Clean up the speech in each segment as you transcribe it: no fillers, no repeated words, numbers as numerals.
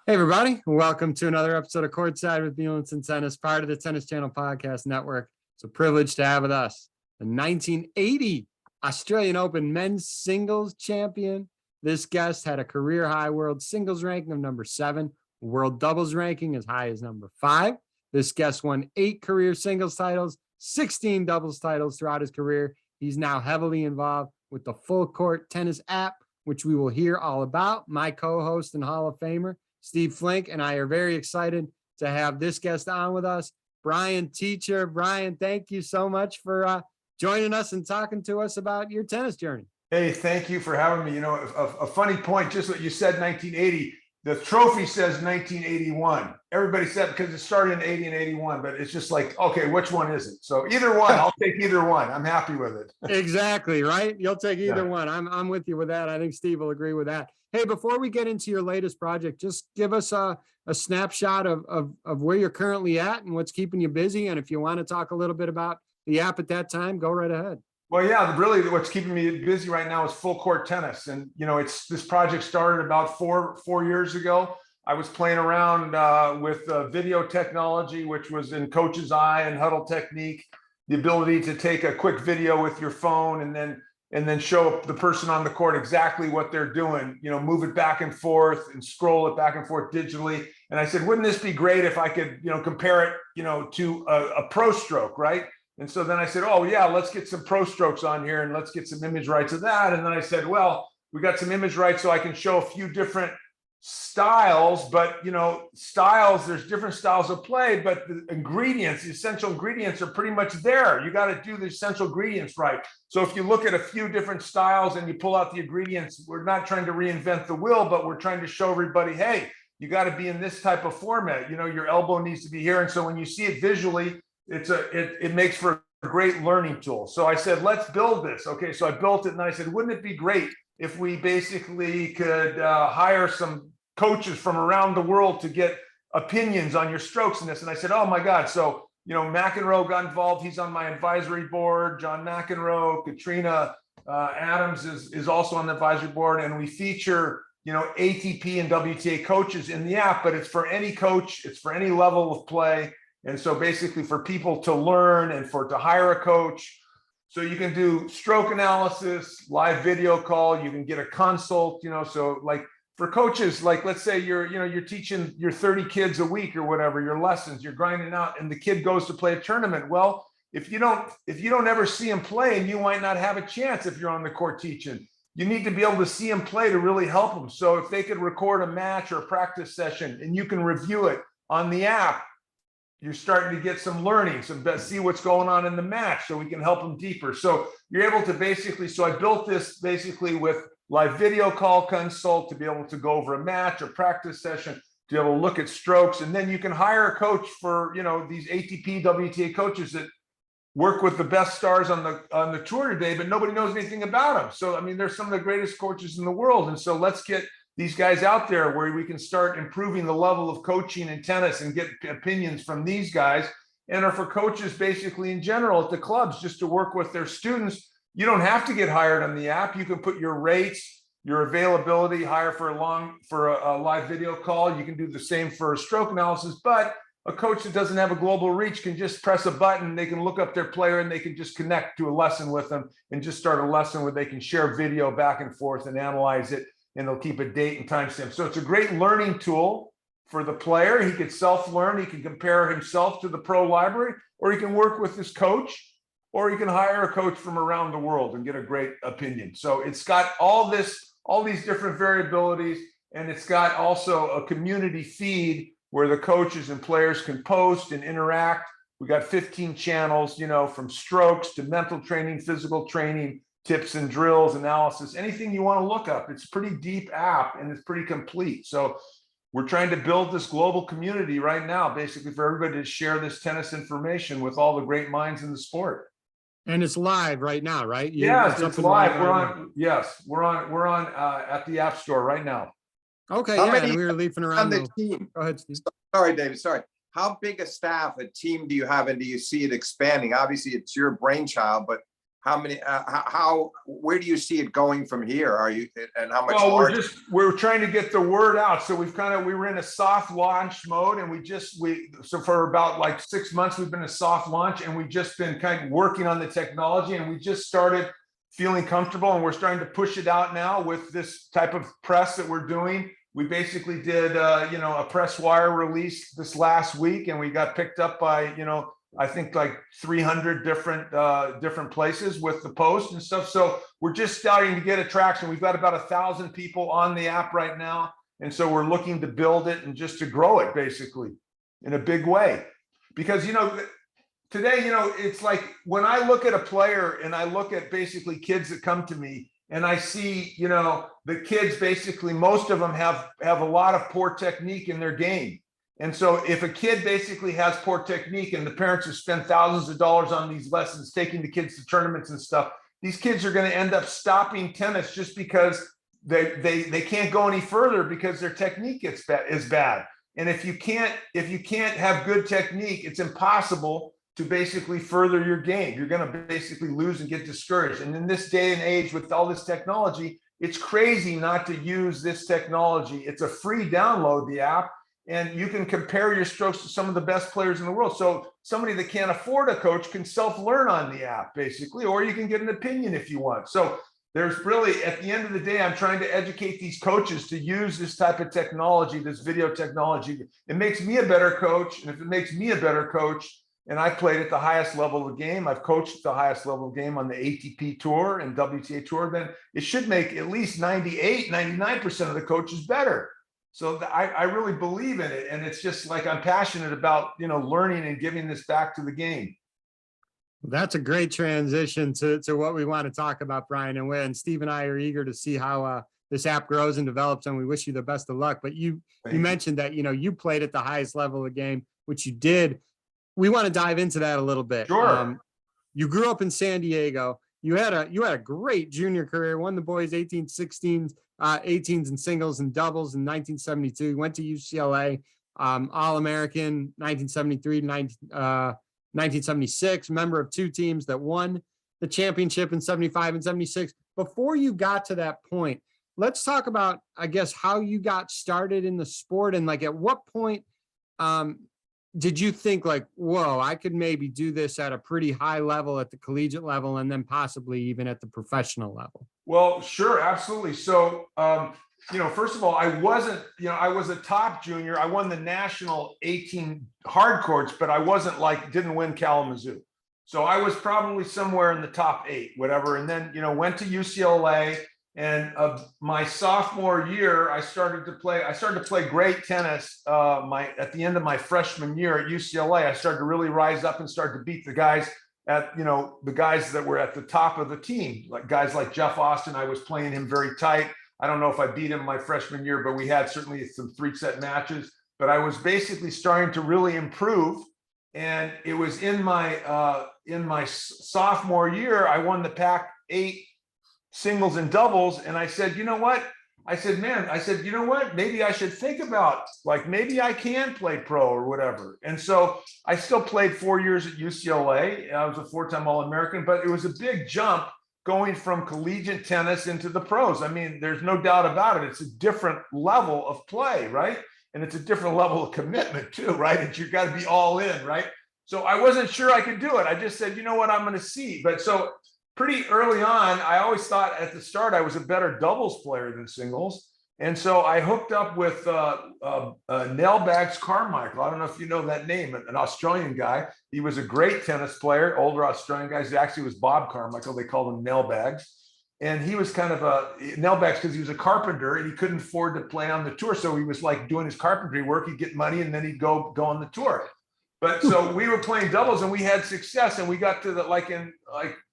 Hey, everybody. Welcome to another episode of Courtside with Beilinson Tennis, part of the Tennis Channel Podcast Network. It's a privilege to have with us the 1980 Australian Open men's singles champion. This guest had a career-high world singles ranking of number 7, world doubles ranking as high as number 5. This guest won 8 career singles titles, 16 doubles titles throughout his career. He's now heavily involved with the Full Court Tennis app, which we will hear all about. My co-host and Hall of Famer, Steve Flink, and I are very excited to have this guest on with us, Brian Teacher. Brian, thank you so much for joining us and talking to us about your tennis journey. Hey, thank you for having me. You know, a funny point, just what you said, 1980. The trophy says 1981. Everybody said because it started in 80 and 81, but it's just like, okay, which one is it? So either one, I'll take either one. I'm happy with it. Exactly, right? You'll take either one. I'm with you with that. I think Steve will agree with that. Hey, before we get into your latest project, just give us a snapshot of where you're currently at and what's keeping you busy. And if you want to talk a little bit about the app at that time, go right ahead. Well, yeah, really what's keeping me busy right now is full court tennis. And, you know, this project started about four years ago. I was playing around with video technology, which was in coach's eye and huddle technique, the ability to take a quick video with your phone and then show the person on the court exactly what they're doing, you know, move it back and forth and scroll it back and forth digitally. And I said, wouldn't this be great if I could, you know, compare it, you know, to a pro stroke, right? And so then I said, oh yeah, let's get some pro strokes on here and let's get some image rights of that. And then I said, well, we got some image rights so I can show a few different styles, but you know, there's different styles of play, but the ingredients, the essential ingredients are pretty much there. You got to do the essential ingredients right. So if you look at a few different styles and you pull out the ingredients, we're not trying to reinvent the wheel, but we're trying to show everybody, hey, you got to be in this type of format. You know, your elbow needs to be here. And so when you see it visually, it makes for a great learning tool. So I said, let's build this. Okay, so I built it and I said, wouldn't it be great if we basically could hire some coaches from around the world to get opinions on your strokes in this? And I said, oh my God. So, you know, McEnroe got involved. He's on my advisory board. John McEnroe, Katrina Adams is also on the advisory board. And we feature, you know, ATP and WTA coaches in the app, but it's for any coach. It's for any level of play. And so basically for people to learn and to hire a coach. So you can do stroke analysis, live video call, you can get a consult, you know, so like for coaches, like let's say you're teaching your 30 kids a week or whatever, your lessons, you're grinding out and the kid goes to play a tournament. Well, if you don't ever see him play, and you might not have a chance if you're on the court teaching, you need to be able to see him play to really help them. So if they could record a match or a practice session and you can review it on the app, you're starting to get some learning, see what's going on in the match so we can help them deeper. So you're able to basically, so I built this basically with live video call consult to be able to go over a match or practice session, to be able to look at strokes. And then you can hire a coach for, you know, these ATP, WTA coaches that work with the best stars on the tour today, but nobody knows anything about them. So, I mean, they're some of the greatest coaches in the world. And so let's get these guys out there where we can start improving the level of coaching in tennis and get opinions from these guys. And are for coaches basically in general at the clubs just to work with their students. You don't have to get hired on the app. You can put your rates, your availability, hire for a live video call. You can do the same for a stroke analysis, but a coach that doesn't have a global reach can just press a button. They can look up their player and they can just connect to a lesson with them and just start a lesson where they can share video back and forth and analyze it. And they'll keep a date and timestamp. So it's a great learning tool for the player. He could self-learn. He can compare himself to the pro library, or he can work with his coach, or he can hire a coach from around the world and get a great opinion. So it's got all these different variabilities, and it's got also a community feed where the coaches and players can post and interact. We got 15 channels, you know, from strokes to mental training, physical training, tips and drills, analysis, anything you want to look up. It's a pretty deep app and it's pretty complete. So we're trying to build this global community right now, basically for everybody to share this tennis information with all the great minds in the sport. And it's live right now, right? Yes, it's live. We're on at the App Store right now. Okay, yeah, and we were leafing around the team. Go ahead, Steve. Sorry, David, sorry. How big a staff, a team do you have, and do you see it expanding? Obviously, it's your brainchild, but how many, where do you see it going from here? Are you, and how much? Well, larger? we're trying to get the word out. So we were in a soft launch mode, and so for about like 6 months, we've been a soft launch, and we've just been kind of working on the technology, and we just started feeling comfortable, and we're starting to push it out now with this type of press that we're doing. We basically did, a press wire release this last week, and we got picked up by, I think like 300 different places with the post and stuff. So we're just starting to get traction. We've got about 1,000 people on the app right now. And so we're looking to build it and just to grow it basically in a big way. Because, today, it's like when I look at a player and I look at basically kids that come to me, and I see, the kids basically, most of them have a lot of poor technique in their game. And so if a kid basically has poor technique and the parents have spent thousands of dollars on these lessons, taking the kids to tournaments and stuff, these kids are going to end up stopping tennis just because they can't go any further because their technique is bad. And if you can't have good technique, it's impossible to basically further your game. You're going to basically lose and get discouraged. And in this day and age with all this technology, it's crazy not to use this technology. It's a free download, the app, and you can compare your strokes to some of the best players in the world. So somebody that can't afford a coach can self-learn on the app basically, or you can get an opinion if you want. So there's really, at the end of the day, I'm trying to educate these coaches to use this type of technology, this video technology. It makes me a better coach. And if it makes me a better coach, and I played at the highest level of the game, I've coached at the highest level of the game on the ATP tour and WTA tour, then it should make at least 98, 99% of the coaches better. So I really believe in it. And it's just like, I'm passionate about, learning and giving this back to the game. That's a great transition to what we want to talk about, Brian. And Steve and I are eager to see how this app grows and develops, and we wish you the best of luck. But you mentioned that, you played at the highest level of the game, which you did. We want to dive into that a little bit. Sure. You grew up in San Diego. You had a great junior career, won the boys 18s, 16s, 18s and singles and doubles in 1972. You went to UCLA, All-American 1973 to 1976, member of 2 teams that won the championship in 75 and 76. Before you got to that point, let's talk about, I guess, how you got started in the sport, and like at what point did you think like, whoa, I could maybe do this at a pretty high level at the collegiate level and then possibly even at the professional level? Well, sure, absolutely. So, first of all, I wasn't, I was a top junior. I won the national 18 hard courts, but I wasn't didn't win Kalamazoo. So I was probably somewhere in the top 8, whatever. And then, went to UCLA. And my sophomore year, I started to play great tennis. At the end of my freshman year at UCLA, I started to really rise up and start to beat the guys the guys that were at the top of the team, like guys like Jeff Austin. I was playing him very tight. I don't know if I beat him my freshman year, but we had certainly some 3-set matches. But I was basically starting to really improve. And it was in my sophomore year, I won the Pac-8 singles and doubles. And I said, you know what? Maybe I should think about, maybe I can play pro or whatever. And so I still played 4 years at UCLA. I was a 4-time All-American, but it was a big jump going from collegiate tennis into the pros. I mean, there's no doubt about it. It's a different level of play, right? And it's a different level of commitment too, right? And you've got to be all in, right? So I wasn't sure I could do it. I just said, you know what, I'm going to see. But so pretty early on, I always thought at the start I was a better doubles player than singles. And so I hooked up with Nailbags Carmichael. I don't know if you know that name, an Australian guy. He was a great tennis player, older Australian guy. He actually was Bob Carmichael. They called him Nailbags. And he was kind of a Nailbags because he was a carpenter and he couldn't afford to play on the tour. So he was doing his carpentry work. He'd get money and then he'd go on the tour. But so we were playing doubles and we had success, and we got to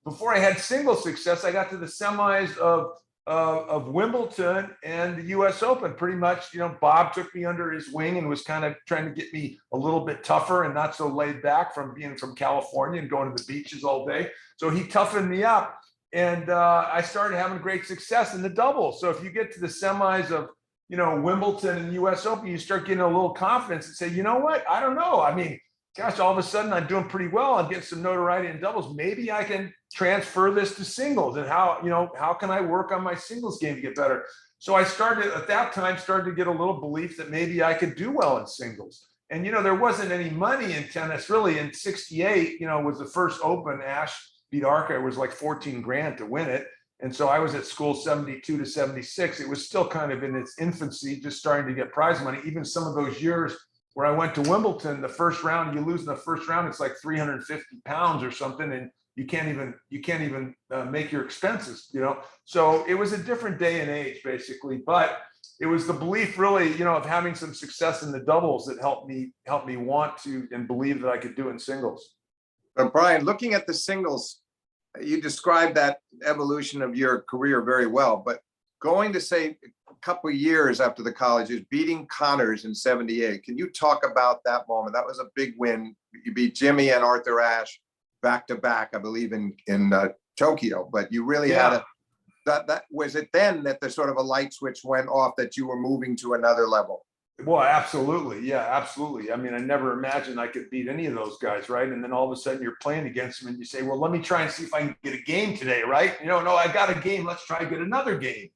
before I had single success, I got to the semis of Wimbledon and the US Open. Pretty much, Bob took me under his wing and was kind of trying to get me a little bit tougher and not so laid back from being from California and going to the beaches all day. So he toughened me up, and I started having great success in the doubles. So if you get to the semis of Wimbledon and US Open, you start getting a little confidence and say, you know what? I don't know. I mean, gosh, all of a sudden I'm doing pretty well. I'm getting some notoriety in doubles. Maybe I can transfer this to singles, and how can I work on my singles game to get better? So I started at that time, started to get a little belief that maybe I could do well in singles. And, there wasn't any money in tennis really in 68, was the first Open. Ash beat Arca. It was like 14 grand to win it. And so I was at school 72 to 76. It was still kind of in its infancy, just starting to get prize money. Even some of those years where I went to Wimbledon, the first round, you lose in the first round, it's like 350 pounds or something. And you can't even make your expenses, So it was a different day and age basically, but it was the belief really, of having some success in the doubles that helped me want to and believe that I could do it in singles. But Brian, looking at the singles, you described that evolution of your career very well, but going to say a couple of years after the colleges, beating Connors in 78. Can you talk about that moment? That was a big win. You beat Jimmy and Arthur Ashe back to back, I believe in Tokyo, but you really had that was it then that the sort of a light switch went off that you were moving to another level? Well, absolutely. Yeah, absolutely. I mean, I never imagined I could beat any of those guys, right? And then all of a sudden you're playing against them and you say, well, let me try and see if I can get a game today, right? No, I got a game. Let's try and get another game.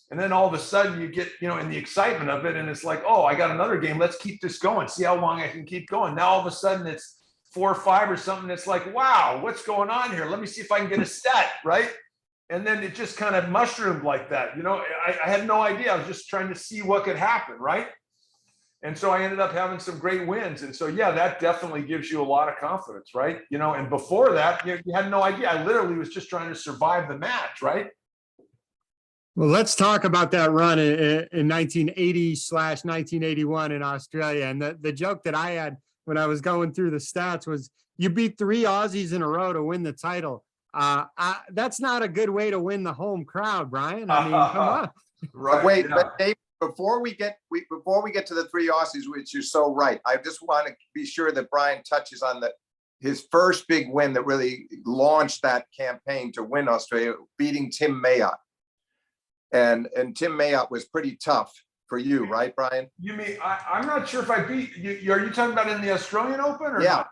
And then all of a sudden you get, in the excitement of it. And it's like, oh, I got another game. Let's keep this going. See how long I can keep going. Now all of a sudden it's 4 or 5 or something. It's like, wow, what's going on here? Let me see if I can get a set, right? And then it just kind of mushroomed like that. I had no idea. I was just trying to see what could happen, right? And so I ended up having some great wins. And so, yeah, that definitely gives you a lot of confidence, right? And before that, you had no idea. I literally was just trying to survive the match, right? Well, let's talk about that run in 1980/1981 in Australia. And the joke that I had when I was going through the stats was you beat 3 Aussies in a row to win the title. That's not a good way to win the home crowd, Brian. I mean, come on. Right. Wait, yeah. But Dave, before we get to the 3 Aussies, which you're so right, I just want to be sure that Brian touches on his first big win that really launched that campaign to win Australia, beating Tim Mayotte. And Tim Mayotte was pretty tough for you, right, Brian? You mean I'm not sure if I beat you? Are you talking about in the Australian Open or not?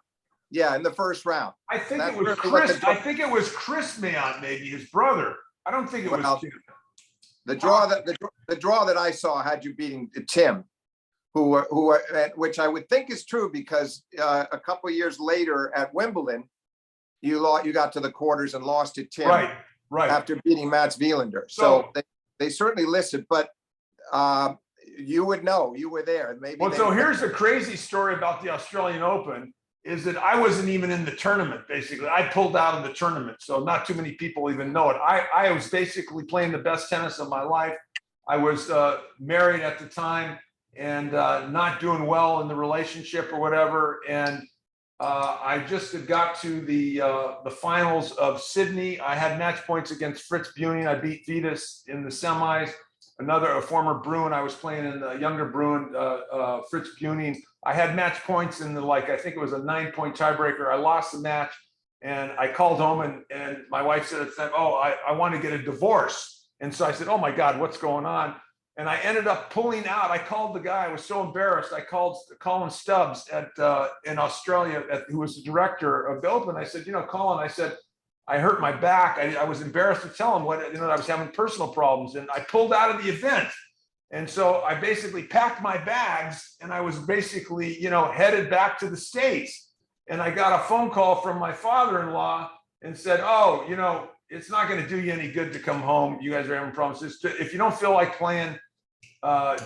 Yeah, in the first round. I think it was Chris. I think it was Chris Mayotte, maybe his brother. I don't think it was Tim. The draw that I saw had you beating Tim, which I would think is true because a couple of years later at Wimbledon, you got to the quarters and lost to Tim. Right. After beating Mats Wilander. So they certainly listed, but you would know, you were there. Maybe. Well, so here's a crazy story about the Australian Open is that I wasn't even in the tournament, basically. I pulled out of the tournament, so not too many people even know it. I was basically playing the best tennis of my life. I was married at the time and not doing well in the relationship or whatever. And I just had got to the finals of Sydney. I had match points against Fritz Buning. I beat Vitas in the semis. A former Bruin. I was playing in the younger Bruin, Fritz Buning. I had match points in I think it was a 9-point tiebreaker. I lost the match and I called home and my wife said at the time, oh, I want to get a divorce. And so I said, oh my God, what's going on? And I ended up pulling out. I called the guy. I was so embarrassed. I called Colin Stubbs in Australia, who was the director of the Open. I said, Colin, I said, I hurt my back. I was embarrassed to tell him I was having personal problems. And I pulled out of the event. And so I basically packed my bags and I was basically, headed back to the States. And I got a phone call from my father-in-law and said, oh, it's not going to do you any good to come home. You guys are having problems. If you don't feel like playing,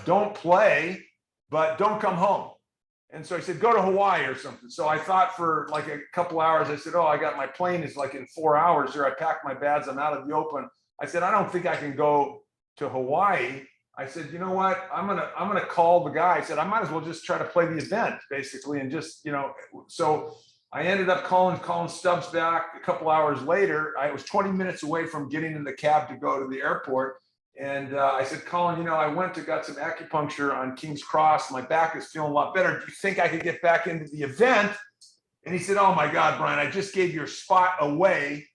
don't play, but don't come home. And so I said, go to Hawaii or something. So I thought for like a couple hours, I said, oh, I got my plane is like in 4 hours here. I packed my bags. I'm out of the Open. I said, I don't think I can go to Hawaii. I said, you know what? I'm gonna call the guy. I said, I might as well just try to play the event basically. And just, so I ended up calling Stubbs back a couple hours later. I was 20 minutes away from getting in the cab to go to the airport. And I said, Colin, I got some acupuncture on King's Cross. My back is feeling a lot better. Do you think I could get back into the event? And he said, oh my God, Brian, I just gave your spot away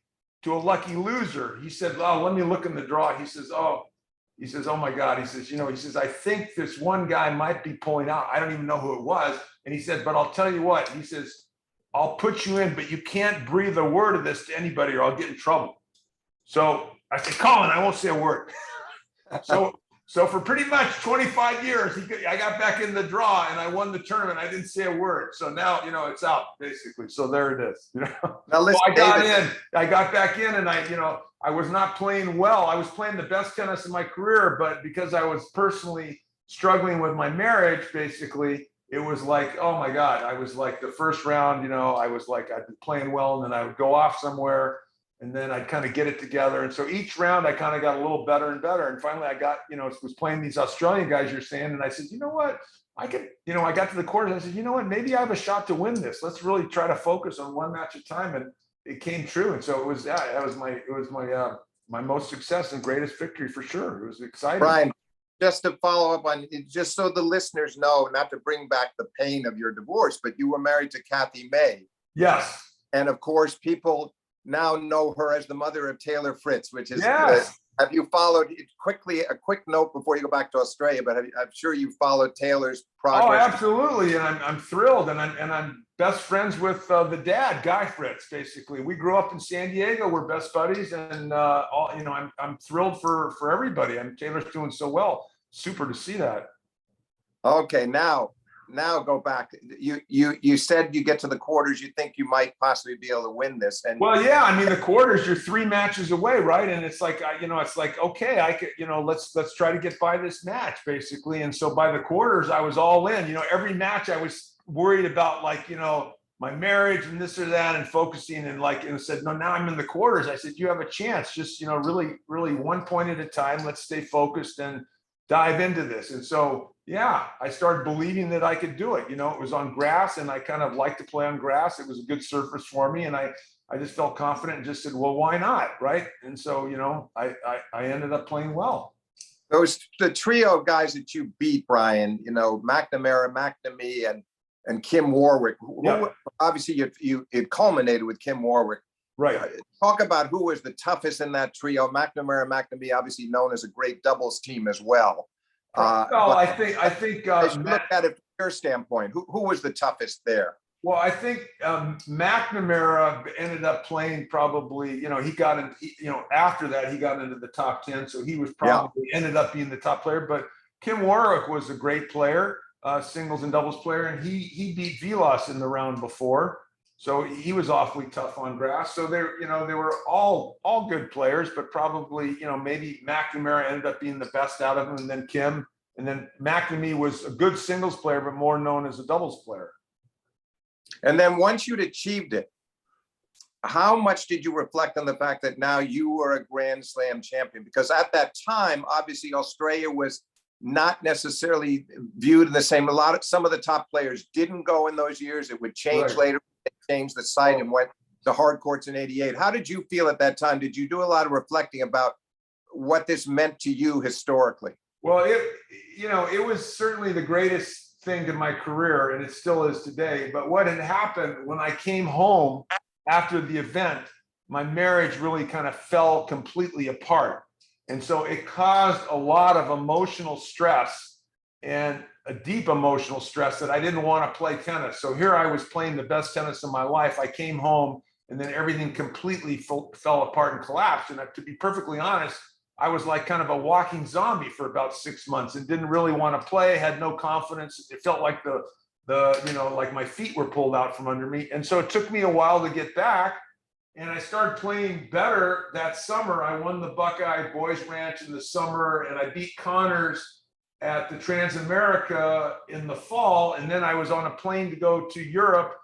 to a lucky loser. He said, oh, let me look in the draw. He says, oh my God. He says, I think this one guy might be pulling out. I don't even know who it was. And he said, but I'll tell you what, he says, I'll put you in, but you can't breathe a word of this to anybody or I'll get in trouble. So I said, Colin, I won't say a word. So for pretty much 25 years, I got back in the draw and I won the tournament. I didn't say a word. So now, it's out basically. So there it is. Now listen, I got back in and I was not playing well. I was playing the best tennis in my career, but because I was personally struggling with my marriage, basically, it was like, oh my God, I was like the first round, I was like, I'd been playing well and then I would go off somewhere and then I'd kind of get it together. And so each round I kind of got a little better and better. And finally I got, was playing these Australian guys you're saying. And I said, you know what, I could, I got to the quarters. I said, you know what, maybe I have a shot to win this. Let's really try to focus on one match at a time. And it came true. And so it was my most success and greatest victory for sure. It was exciting. Brian, just to follow up on, just so the listeners know, not to bring back the pain of your divorce, but you were married to Kathy May. Yes. And of course, people now know her as the mother of Taylor Fritz, which is, yes. Have you followed quickly, a quick note before you go back to Australia, but I'm sure you followed Taylor's progress. Oh, absolutely. And I'm thrilled. And I'm best friends with the dad, Guy Fritz, basically. We grew up in San Diego. We're best buddies. And, I'm thrilled for everybody. Taylor's doing so well. Super to see that. Okay. Now go back. You said you get to the quarters, you think you might possibly be able to win this. And well, yeah, the quarters, you're 3 matches away, right? And it's like, it's like, okay, I could, let's try to get by this match, basically. And so by the quarters, I was all in. Every match I was worried about, like, my marriage and this or that, and focusing and said, no, now I'm in the quarters. I said, you have a chance, just, really, really 1 point at a time. Let's stay focused and dive into this. And so, yeah, I started believing that I could do it. It was on grass and I kind of like to play on grass. It was a good surface for me. And I just felt confident and just said, well, why not? Right. And so, I ended up playing well. The trio of guys that you beat, Brian, McNamara, McNamee, and Kim Warwick, obviously it culminated with Kim Warwick. Right. Talk about who was the toughest in that trio. McNamara, McNamee, obviously known as a great doubles team as well. I think as you look at it from your standpoint, who was the toughest there? Well, I think McNamara ended up playing probably, he got in, after that he got into the top 10. So he was probably ended up being the top player. But Kim Warwick was a great player, singles and doubles player, and he beat Vilas in the round before. So he was awfully tough on grass. So they were all good players, but probably, maybe McNamara ended up being the best out of them, and then Kim, and then McNamee was a good singles player, but more known as a doubles player. And then once you'd achieved it, how much did you reflect on the fact that now you were a Grand Slam champion? Because at that time, obviously Australia was not necessarily viewed in the same. Some of the top players didn't go in those years. It would change later. They changed the site and went to hard courts in '88. How did you feel at that time? Did you do a lot of reflecting about what this meant to you historically? Well, it was certainly the greatest thing in my career, and it still is today. But what had happened when I came home after the event, my marriage really kind of fell completely apart. And so it caused a lot of emotional stress and a deep emotional stress that I didn't want to play tennis. So here I was playing the best tennis of my life. I came home and then everything completely fell apart and collapsed. And to be perfectly honest, I was like kind of a walking zombie for about 6 months and didn't really want to play, had no confidence. It felt like like my feet were pulled out from under me. And so it took me a while to get back. And I started playing better that summer. I won the Buckeye Boys Ranch in the summer, and I beat Connors at the Transamerica in the fall. And then I was on a plane to go to Europe.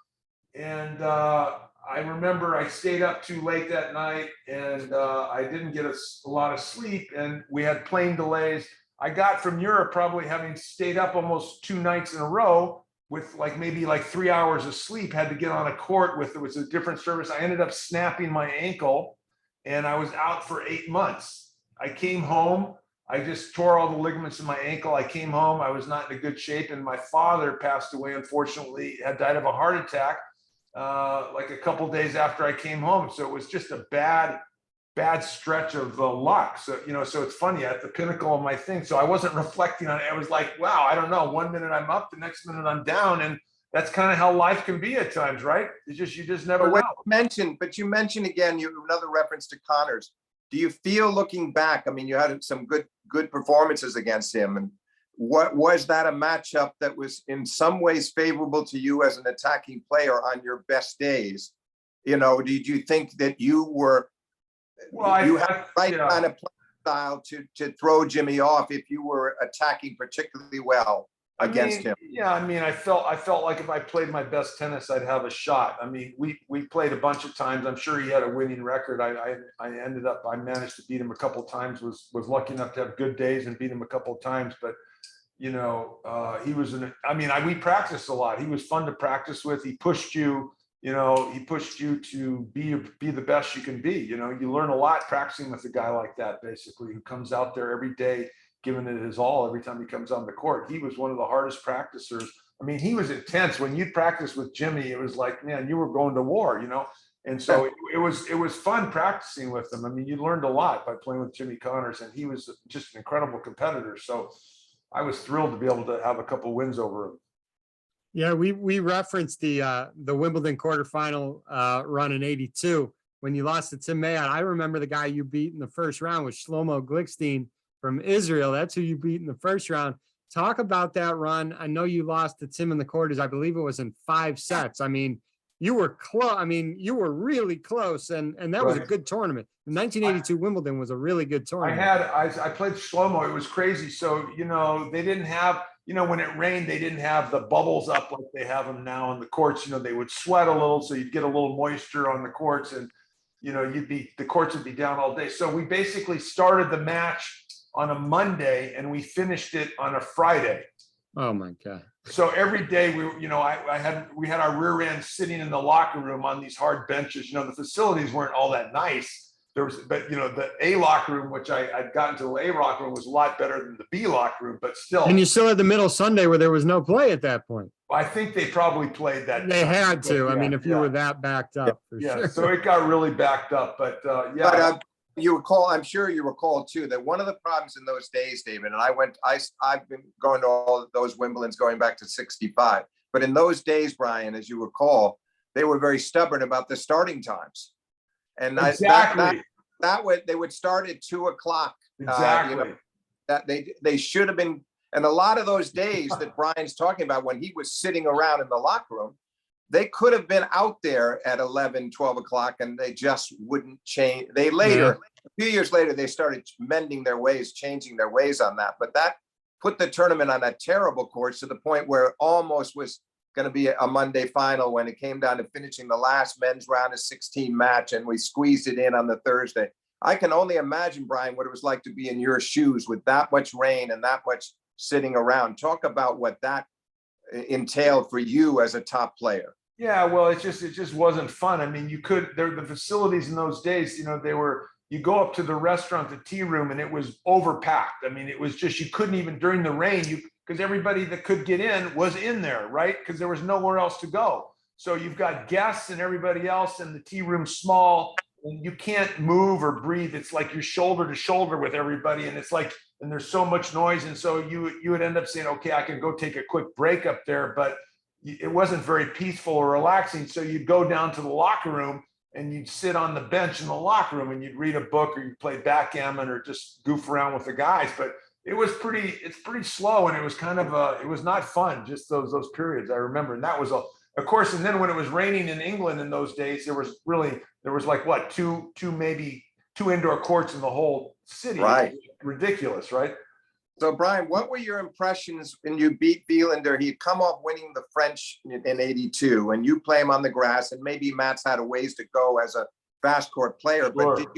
And I remember I stayed up too late that night, and I didn't get a lot of sleep, and we had plane delays. I got from Europe probably having stayed up almost 2 nights in a row with maybe 3 hours of sleep, had to get on a court it was a different service. I ended up snapping my ankle and I was out for 8 months. I came home, I just tore all the ligaments in my ankle. I came home, I was not in a good shape. And my father passed away, unfortunately, had died of a heart attack, a couple days after I came home. So it was just a bad stretch of luck. So, so it's funny, at the pinnacle of my thing. So I wasn't reflecting on it. I was like, wow, I don't know. 1 minute I'm up, the next minute I'm down. And that's kind of how life can be at times, right? It's just, you just never know. But you mentioned again, another reference to Connors. Do you feel, looking back, I mean, you had some good performances against him, and what was that a matchup that was in some ways favorable to you as an attacking player on your best days? You know, did you think that you were, you had the right kind of play style to throw Jimmy off if you were attacking particularly well against him? Yeah, I mean, I felt like if I played my best tennis, I'd have a shot. I mean, we played a bunch of times. I'm sure he had a winning record. I managed to beat him a couple of times. Was lucky enough to have good days and beat him a couple of times. But you know, he was we practiced a lot. He was fun to practice with. He pushed you. You know, he pushed you to be the best you can be. You know, you learn a lot practicing with a guy like that, basically, who comes out there every day, giving it his all every time he comes on the court. He was one of the hardest practicers. I mean, he was intense. When you'd practice with Jimmy, it was like, man, you were going to war, you know? And so it was fun practicing with him. I mean, you learned a lot by playing with Jimmy Connors, and he was just an incredible competitor. So I was thrilled to be able to have a couple wins over him. Yeah, we referenced the Wimbledon quarterfinal run in '82 when you lost to Tim Mayotte. I remember the guy you beat in the first round was Shlomo Glickstein from Israel. That's who you beat in the first round. Talk about that run. I know you lost to Tim in the quarters. I believe it was in 5 sets. I mean, you were close. I mean, you were really close, and that was a good tournament. The 1982 Wimbledon was a really good tournament. I played Shlomo. It was crazy. So, you know, they didn't have, you know, when it rained, they didn't have the bubbles up like they have them now on the courts. You know, they would sweat a little, so you'd get a little moisture on the courts, and, you know, the courts would be down all day. So we basically started the match on a Monday and we finished it on a Friday. Oh my God. So every day we had our rear end sitting in the locker room on these hard benches. You know, the facilities weren't all that nice. But you know, the A locker room, which I'd gotten to the A locker room, was a lot better than the B locker room, but still. And you still had the middle Sunday where there was no play at that point. I think they probably played that. They had to. I mean, if you were that backed up, for sure. So it got really backed up, but you recall, I'm sure you recall too, that one of the problems in those days, David, and I've been going to all of those Wimbledons going back to '65, but in those days, Brian, as you recall, they were very stubborn about the starting times. And exactly. They would start at 2 o'clock. Exactly. You know, that they should have been. And a lot of those days that Brian's talking about, when he was sitting around in the locker room, they could have been out there at 11, 12 o'clock, and they just wouldn't change. They later, a few years later, they started mending their ways, changing their ways on that. But that put the tournament on a terrible course, to the point where it almost was going to be a Monday final when it came down to finishing the last men's round of 16 match, and we squeezed it in on the Thursday. I can only imagine, Brian, what it was like to be in your shoes with that much rain and that much sitting around. Talk about what that entailed for you as a top player. Yeah, well, it just wasn't fun. I mean, the facilities in those days, you know, you go up to the restaurant, the tea room, and it was overpacked. I mean, it was just, you couldn't even, during the rain, because everybody that could get in was in there, right? Because there was nowhere else to go. So you've got guests and everybody else, and the tea room's small, and you can't move or breathe. It's like you're shoulder to shoulder with everybody, and it's like, and there's so much noise. And so you would end up saying, okay, I can go take a quick break up there, but it wasn't very peaceful or relaxing. So you'd go down to the locker room and you'd sit on the bench in the locker room and you'd read a book, or you'd play backgammon, or just goof around with the guys. But it's pretty slow, and it was kind of it was not fun, just those periods I remember. And that was of course, and then when it was raining in England in those days, there was like what, two indoor courts in the whole city. Right. Ridiculous, right? So, Brian, what were your impressions when you beat Wielander? He'd come off winning the French in '82, and you play him on the grass, and maybe Matt's had a ways to go as a fast court player, Sure. But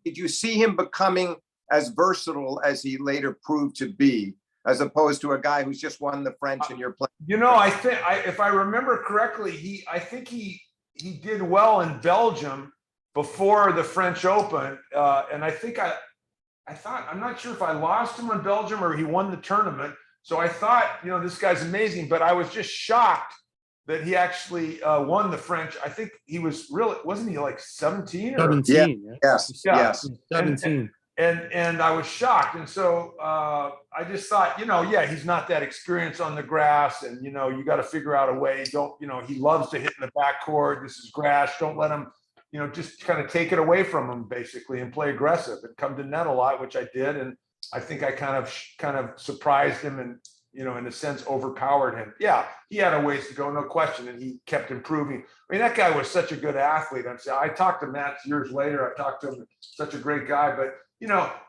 did you see him becoming as versatile as he later proved to be, as opposed to a guy who's just won the French and you're playing? You know, I think if I remember correctly, I think he did well in Belgium before the French Open, and I think I'm not sure if I lost him in Belgium or he won the tournament. So I thought, you know, this guy's amazing, but I was just shocked that he actually won the French. I think he was wasn't he like 17? 17. Yes. Yeah. Yes. 17. and I was shocked. And so I just thought, yeah, he's not that experienced on the grass, and you got to figure out a way. Don't, he loves to hit in the backcourt. This is grass. Don't let him, just kind of take it away from him basically and play aggressive and come to net a lot, which I did. And I think I kind of surprised him and, in a sense, overpowered him. Yeah, he had a ways to go, no question, and he kept improving. I mean, that guy was such a good athlete. I talked to Matt years later. I talked to him, such a great guy. But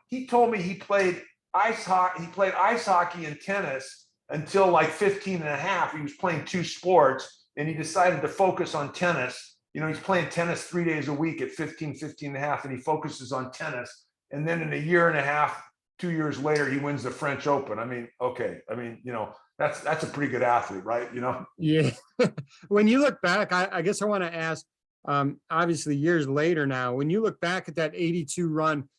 he told me he played ice hockey and tennis until like 15 and a half. He was playing two sports, and he decided to focus on tennis. He's playing tennis 3 days a week at 15 and a half, and he focuses on tennis. And then in a year and a half, 2 years later, he wins the French Open. I mean, okay. I mean, that's a pretty good athlete, right? Yeah. When you look back, I guess I want to ask, obviously years later now, when you look back at that 82 run,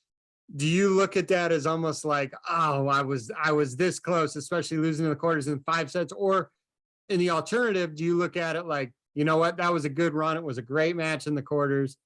do you look at that as almost like, oh, I was this close, especially losing in the quarters in 5 sets? Or in the alternative, do you look at it like, you know what, that was a good run. It was a great match in the quarters.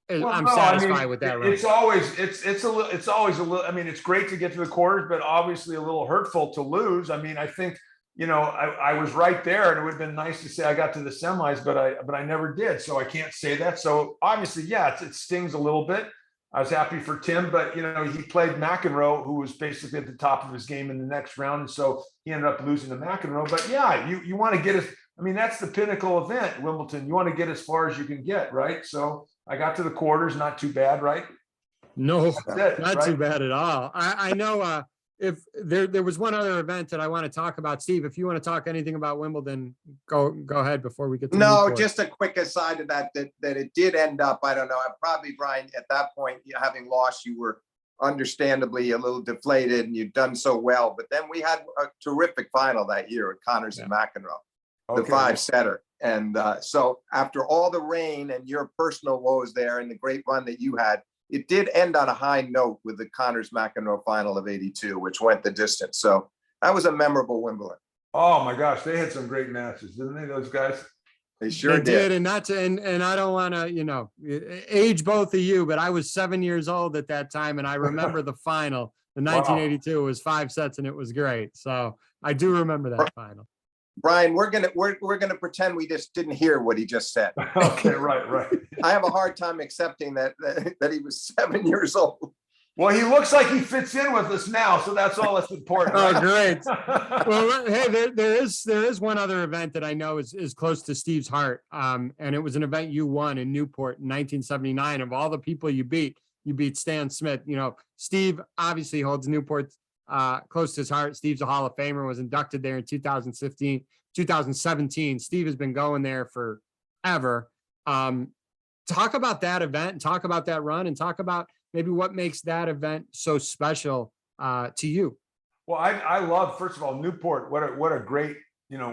I'm satisfied with that run. It's always a little, I mean, it's great to get to the quarters, but obviously a little hurtful to lose. I mean, I think, I was right there, and it would have been nice to say I got to the semis, but I never did. So I can't say that. So obviously, yeah, it stings a little bit. I was happy for Tim, but he played McEnroe, who was basically at the top of his game in the next round, and so he ended up losing to McEnroe. But yeah, you want to get as, I mean, that's the pinnacle event, Wimbledon. You want to get as far as you can get, right? So I got to the quarters, not too bad, right? No, not too bad at all. I know if there was one other event that I want to talk about. Steve, if you want to talk anything about Wimbledon, go ahead before we get to No, just a quick aside to that it did end up, I don't know, probably, Brian, at that point, having lost, you were understandably a little deflated and you'd done so well. But then we had a terrific final that year at Connors and McEnroe, the 5-setter. And so after all the rain and your personal woes there and the great run that you had, it did end on a high note with the Connors McEnroe final of 82, which went the distance. So that was a memorable Wimbledon. Oh my gosh, they had some great matches, didn't they, those guys? They sure did. And not to, and I don't want to, age both of you, but I was 7 years old at that time. And I remember the final, the 1982 was 5 sets and it was great. So I do remember that final. Brian, we're gonna pretend we just didn't hear what he just said. Okay, right. I have a hard time accepting that he was 7 years old. Well, he looks like he fits in with us now, so that's all that's important. Oh, great. Well, hey, there is one other event that I know is close to Steve's heart, and it was an event you won in Newport in 1979. Of all the people you beat Stan Smith. Steve obviously holds Newport close to his heart. Steve's a Hall of Famer, was inducted there in 2017. Steve has been going there forever. Talk about that event, and talk about that run, and talk about maybe what makes that event so special to you. Well, I love, first of all, Newport. What a great,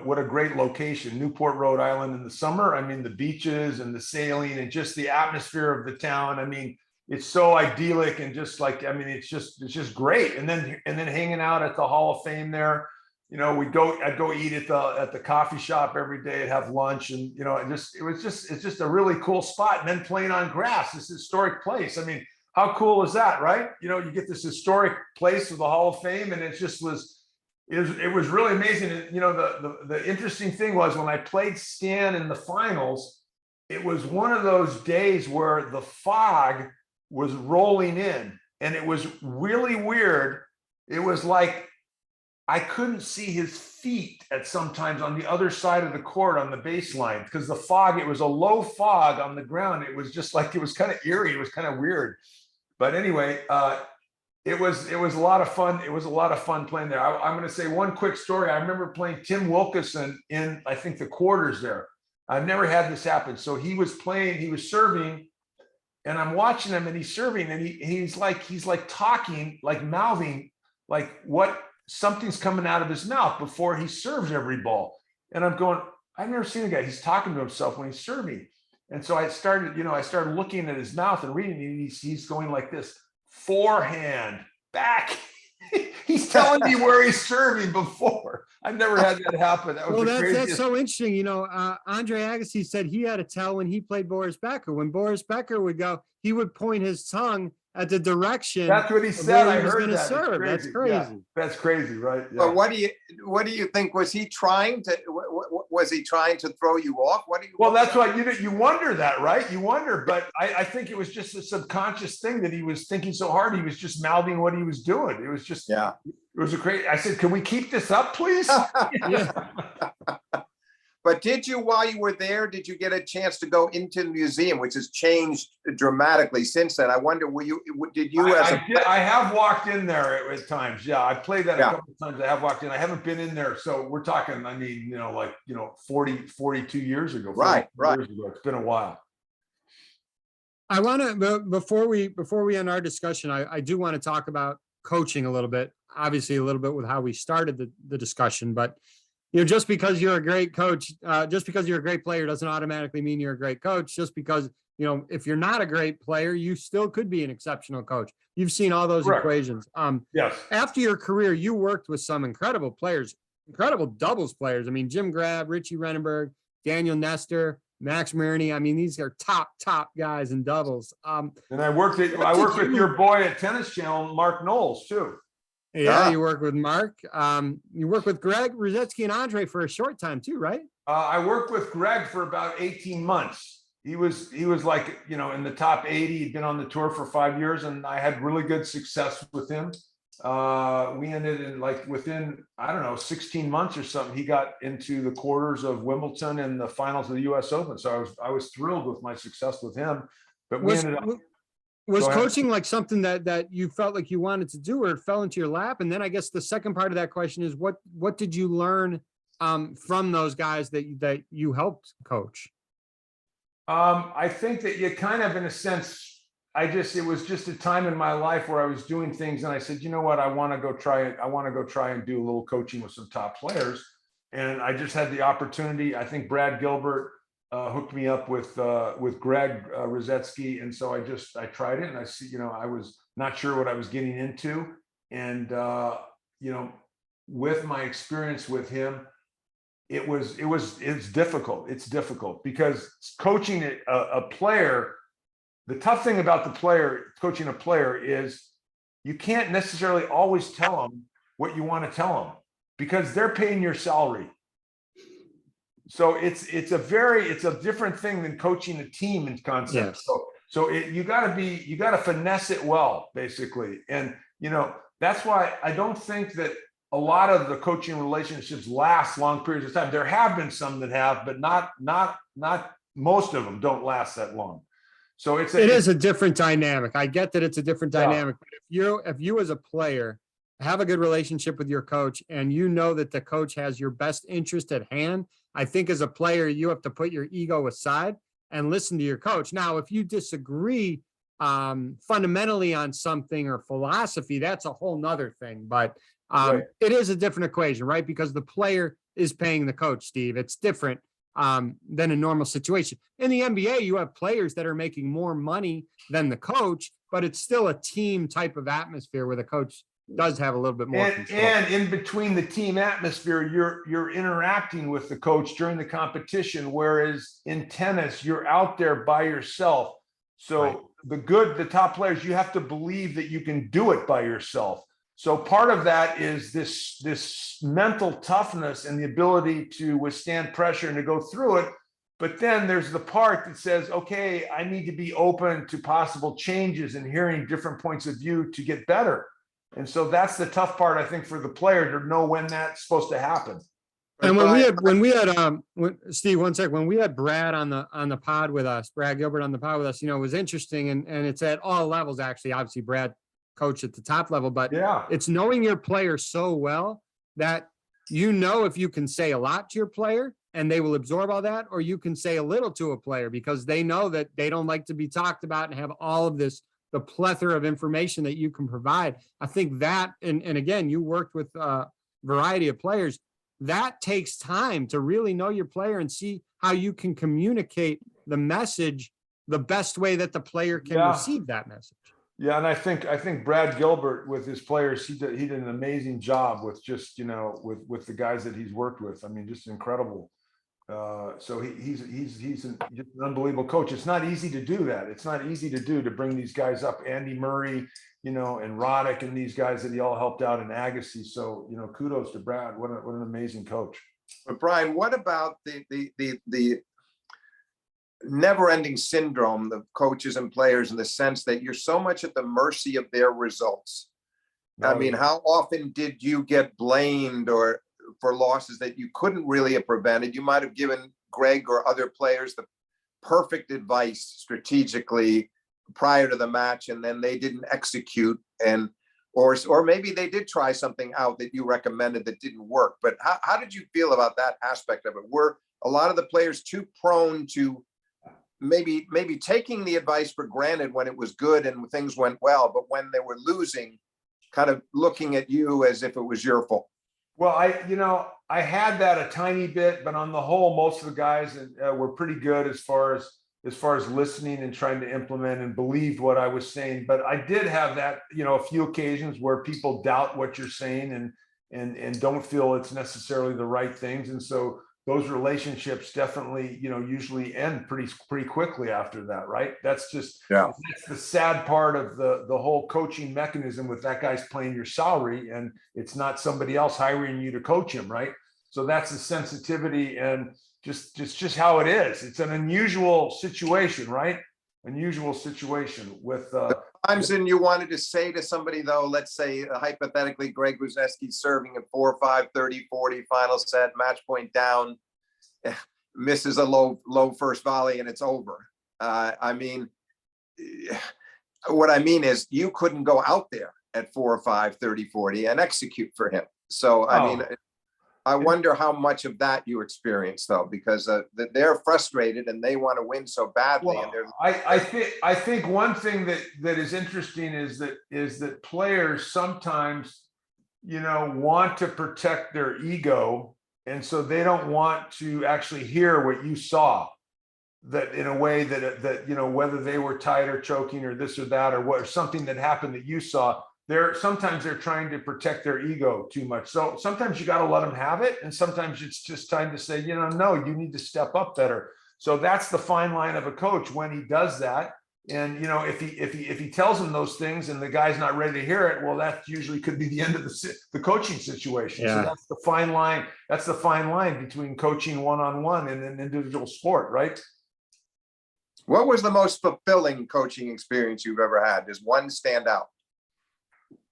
what a great location. Newport, Rhode Island in the summer. I mean, the beaches and the sailing and just the atmosphere of the town. I mean, it's so idyllic and just like, I mean, it's just great. And then hanging out at the Hall of Fame there, I'd go eat at the coffee shop every day and have lunch. And, it's just a really cool spot. And then playing on grass, this historic place. I mean, how cool is that, right? You get this historic place with the Hall of Fame, and it was really amazing. And, the interesting thing was when I played Stan in the finals, it was one of those days where the fog was rolling in, and it was really weird. It was like I couldn't see his feet at sometimes on the other side of the court on the baseline because the fog, it was a low fog on the ground. It was just like, it was kind of eerie. It was kind of weird. But anyway, it was a lot of fun. It was a lot of fun playing there. I'm going to say one quick story. I remember playing Tim Wilkison in, I think, the quarters there. I've never had this happen. So he was serving, and I'm watching him, and he's serving, and he's like talking, like mouthing, like something's coming out of his mouth before he serves every ball. And I'm going, I've never seen a guy. He's talking to himself when he's serving. And so I started looking at his mouth and reading. He's going like this: forehand, back. He's telling me where he's serving before. I've never had that happen. That was that's so interesting. Andre Agassi said he had to tell when he played Boris Becker. When Boris Becker would go, he would point his tongue at the direction. That's what he of said. where I he was heard gonna that. It's serve. That's crazy. Yeah, crazy. that's crazy, right? Yeah. But what do you think? Was he trying to, was he trying to throw you off? What do you? Well, that's why you wonder that, right? You wonder, but I think it was just a subconscious thing that he was thinking so hard. He was just mouthing what he was doing. It was just, Yeah. It was a great. I said, "Can we keep this up, please?" Yeah. But did you, while you were there, did you get a chance to go into the museum, which has changed dramatically since then? I wonder, did you I have walked in there at times. Yeah, I played that a Yeah. couple of times. I have walked in. I haven't been in there. So we're talking, I mean, 42 years ago. Right, 42 years ago. It's been a while. I want to, before we end our discussion, I do want to talk about coaching a little bit, obviously a little bit with how we started the discussion, but just because you're a great coach, just because you're a great player doesn't automatically mean you're a great coach. Just because, if you're not a great player, you still could be an exceptional coach. You've seen all those Correct. equations. Yes. After your career, you worked with some incredible players, incredible doubles players. I mean, Jim Grab, Richie Renenberg, Daniel Nestor, Max Marini. I mean, these are top guys in doubles. And I worked with your boy at Tennis Channel, Mark Knowles, too. Yeah, you work with Mark. You work with Greg Rosetsky and Andre for a short time too, right? I worked with Greg for about 18 months. He was like, in the top 80. He'd been on the tour for 5 years, and I had really good success with him. We ended in within, I don't know, 16 months or something, he got into the quarters of Wimbledon and the finals of the US Open. So I was thrilled with my success with him. But we ended up. Was coaching like something that you felt like you wanted to do, or it fell into your lap? And then I guess the second part of that question is what did you learn from those guys that you helped coach? I think that you kind of, in a sense, it was just a time in my life where I was doing things and I said, you know what, I want to go try it. I want to go try and do a little coaching with some top players. And I just had the opportunity. I think Brad Gilbert hooked me up with Greg Rosetsky. And so I tried it, and I was not sure what I was getting into. And, with my experience with him, it's difficult. It's difficult because coaching a player, the tough thing about coaching a player is you can't necessarily always tell them what you want to tell them because they're paying your salary. So it's a different thing than coaching a team in concept. Yes. So you got to finesse it well, basically. And, that's why I don't think that a lot of the coaching relationships last long periods of time. There have been some that have, but not most of them don't last that long. So it is a different dynamic. I get that it's a different dynamic. But if you as a player have a good relationship with your coach and you know that the coach has your best interest at hand, I think as a player, you have to put your ego aside and listen to your coach. Now, if you disagree fundamentally on something or philosophy, that's a whole nother thing. But right. It is a different equation, right? Because the player is paying the coach, Steve. It's different than a normal situation. In the NBA, you have players that are making more money than the coach, but it's still a team type of atmosphere where the coach does have a little bit more control. And in between the team atmosphere, you're interacting with the coach during the competition, whereas in tennis, you're out there by yourself. So right. The top players, you have to believe that you can do it by yourself. So part of that is this mental toughness and the ability to withstand pressure and to go through it. But then there's the part that says, okay, I need to be open to possible changes and hearing different points of view to get better. And so that's the tough part, I think, for the player to know when that's supposed to happen. And Steve, one sec, when we had Brad on the pod with us, Brad Gilbert on the pod with us, it was interesting, and it's at all levels, actually. Obviously, Brad coached at the top level, but yeah, it's knowing your player so well that if you can say a lot to your player and they will absorb all that, or you can say a little to a player because they know that they don't like to be talked about and have all of this, the plethora of information that you can provide. I think that, and again, you worked with a variety of players. That takes time to really know your player and see how you can communicate the message the best way that the player can receive that message. Yeah, and I think Brad Gilbert with his players, he did an amazing job with just with the guys that he's worked with. I mean, just incredible So just an unbelievable coach. It's not easy to do that. It's not easy to do, to bring these guys up, Andy Murray, and Roddick, and these guys that he all helped out in Agassi. So, kudos to Brad. What an amazing coach. But Brian, what about the never-ending syndrome of coaches and players, in the sense that you're so much at the mercy of their results? I mean, how often did you get blamed or for losses that you couldn't really have prevented? You might have given Greg or other players the perfect advice strategically prior to the match, and then they didn't execute, or maybe they did try something out that you recommended that didn't work. But how did you feel about that aspect of it? Were a lot of the players too prone to maybe taking the advice for granted when it was good and things went well, but when they were losing, kind of looking at you as if it was your fault? Well, I had that a tiny bit, but on the whole, most of the guys were pretty good as far as listening and trying to implement and believed what I was saying. But I did have that, a few occasions where people doubt what you're saying and don't feel it's necessarily the right things. And so those relationships definitely, usually end pretty quickly after that, right? That's the sad part of the whole coaching mechanism, with that guy's paying your salary and it's not somebody else hiring you to coach him, right? So that's the sensitivity, and just how it is. It's an unusual situation, right? Unusual situation with times then you wanted to say to somebody, though, let's say hypothetically, Greg Rusedski's serving at 4-5, 30-40, final set, match point down, misses a low first volley, and it's over. I mean, what I mean is you couldn't go out there at 4-5, 30-40 and execute for him. So, I mean, I wonder how much of that you experience, though, because they're frustrated and they want to win so badly. Well, and they're. I think one thing that is interesting is that players sometimes, want to protect their ego, and so they don't want to actually hear what you saw. That in a way that whether they were tight or choking or this or that or something that happened that you saw. Sometimes they're trying to protect their ego too much. So sometimes you got to let them have it. And sometimes it's just time to say, no, you need to step up better. So that's the fine line of a coach when he does that. And, if he tells them those things and the guy's not ready to hear it, well, that usually could be the end of the coaching situation. Yeah. So that's the fine line. That's the fine line between coaching one-on-one and an individual sport, right? What was the most fulfilling coaching experience you've ever had? Does one stand out?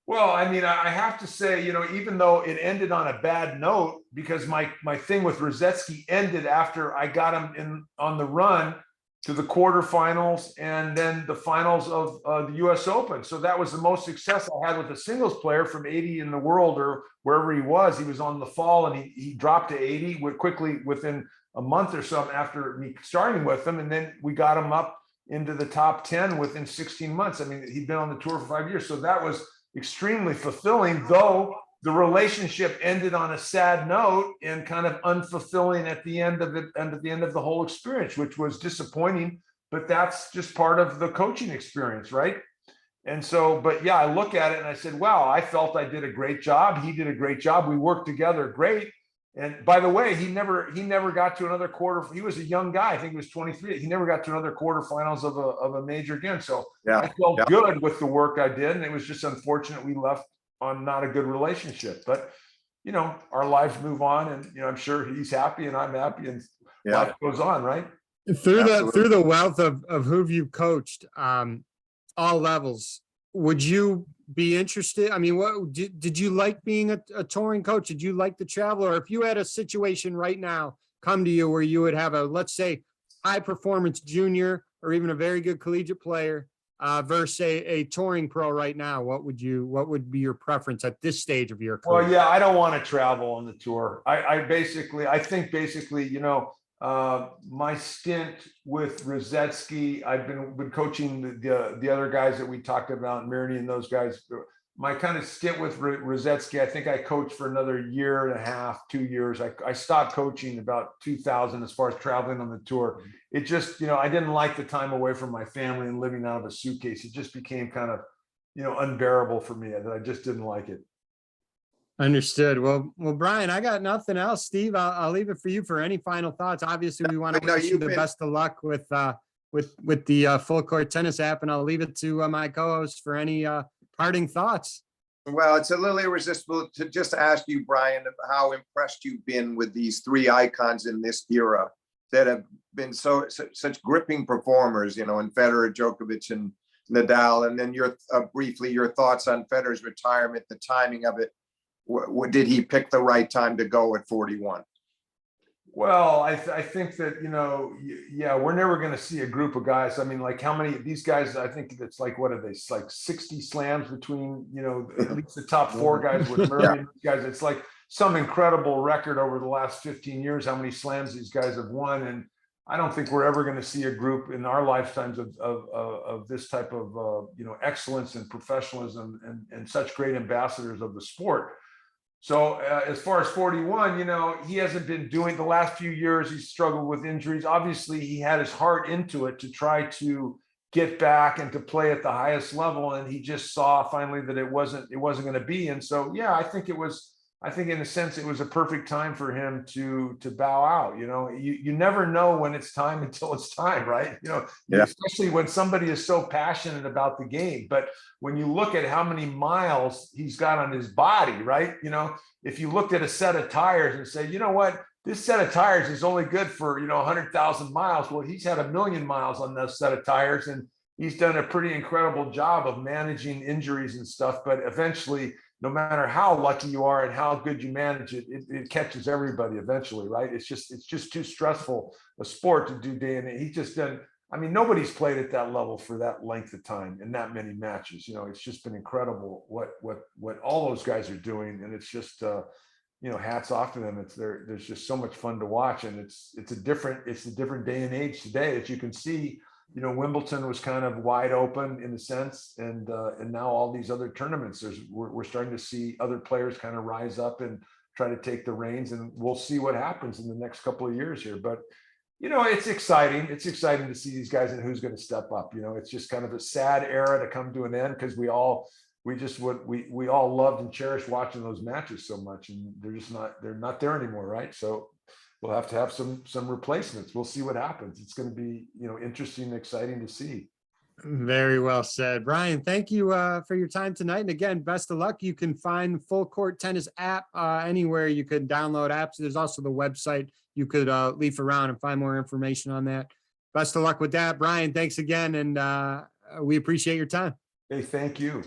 Well, I mean, I have to say, even though it ended on a bad note, because my thing with Rusedski ended after I got him on the run to the quarterfinals and then the finals of the U.S. Open. So that was the most success I had with a singles player from 80 in the world or wherever he was. He was on the fall and he dropped to 80 quickly within a month or so after me starting with him. And then we got him up into the top 10 within 16 months. I mean, he'd been on the tour for 5 years. So that was extremely fulfilling, though the relationship ended on a sad note and kind of unfulfilling at the end of it and at the end of the whole experience, which was disappointing, but that's just part of the coaching experience, right? And so, but yeah, I look at it and I said, wow, I felt I did a great job. He did a great job. We worked together great. And by the way, he never got to another quarter. He was a young guy. I think he was 23. He never got to another quarterfinals of a major again. So yeah, I felt good with the work I did. And it was just unfortunate we left on not a good relationship. But, our lives move on. And, I'm sure he's happy and I'm happy and life goes on, right? Through the wealth of who you've coached, all levels, would you be interested? I mean, what did you like being a touring coach? Did you like the travel? Or if you had a situation right now come to you where you would have let's say, high performance junior or even a very good collegiate player versus a touring pro right now, what would be your preference at this stage of your career? Well, yeah, I don't want to travel on the tour. I think my stint with Rusedski, I've been coaching the other guys that we talked about, Mirny and those guys. My kind of stint with Rusedski, I think I coached for another year and a half, 2 years. I stopped coaching about 2000 as far as traveling on the tour. It just, I didn't like the time away from my family and living out of a suitcase. It just became kind of, unbearable for me. I just didn't like it. Understood. Well, Brian, I got nothing else. Steve, I'll leave it for you for any final thoughts. Obviously, we want I to know wish you you've the been- best of luck with the full court tennis app, and I'll leave it to my co-host for any parting thoughts. Well, it's a little irresistible to just ask you, Brian, how impressed you've been with these three icons in this era that have been such gripping performers, in Federer, Djokovic, and Nadal. And then briefly your thoughts on Federer's retirement, the timing of it. Did he pick the right time to go at 41? Well, I think that, yeah, we're never going to see a group of guys. I mean, like how many of these guys, I think it's like, what are they, like 60 slams between, at least the top four guys with Murray and these guys. It's like some incredible record over the last 15 years, how many slams these guys have won. And I don't think we're ever going to see a group in our lifetimes of this type of, excellence and professionalism and such great ambassadors of the sport. So as far as 41, he hasn't been doing the last few years. He's struggled with injuries. Obviously, he had his heart into it to try to get back and to play at the highest level. And he just saw finally that it wasn't going to be. And so, yeah, I think in a sense, it was a perfect time for him to bow out. You never know when it's time until it's time, right? Especially when somebody is so passionate about the game. But when you look at how many miles he's got on his body, right? If you looked at a set of tires and say, you know what, this set of tires is only good for, 100,000 miles. Well, he's had 1,000,000 miles on that set of tires, and he's done a pretty incredible job of managing injuries and stuff. But eventually, no matter how lucky you are and how good you manage it, it catches everybody eventually, right? It's just too stressful a sport to do day and day. He's just done. I mean, nobody's played at that level for that length of time and that many matches. It's just been incredible what all those guys are doing, and it's just hats off to them. There's just so much fun to watch, and it's a different day and age today, as you can see. Wimbledon was kind of wide open in a sense, and now all these other tournaments, we're starting to see other players kind of rise up and try to take the reins, and we'll see what happens in the next couple of years here. But it's exciting. It's exciting to see these guys and who's going to step up. It's just kind of a sad era to come to an end, because we all loved and cherished watching those matches so much, and they're not there anymore, right? So we'll have to have some replacements. We'll see what happens. It's going to be, interesting and exciting to see. Very well said, Brian. Thank you for your time tonight. And again, best of luck. You can find Full Court Tennis app anywhere you could download apps. There's also the website you could leaf around and find more information on that. Best of luck with that, Brian. Thanks again, and we appreciate your time. Hey, thank you.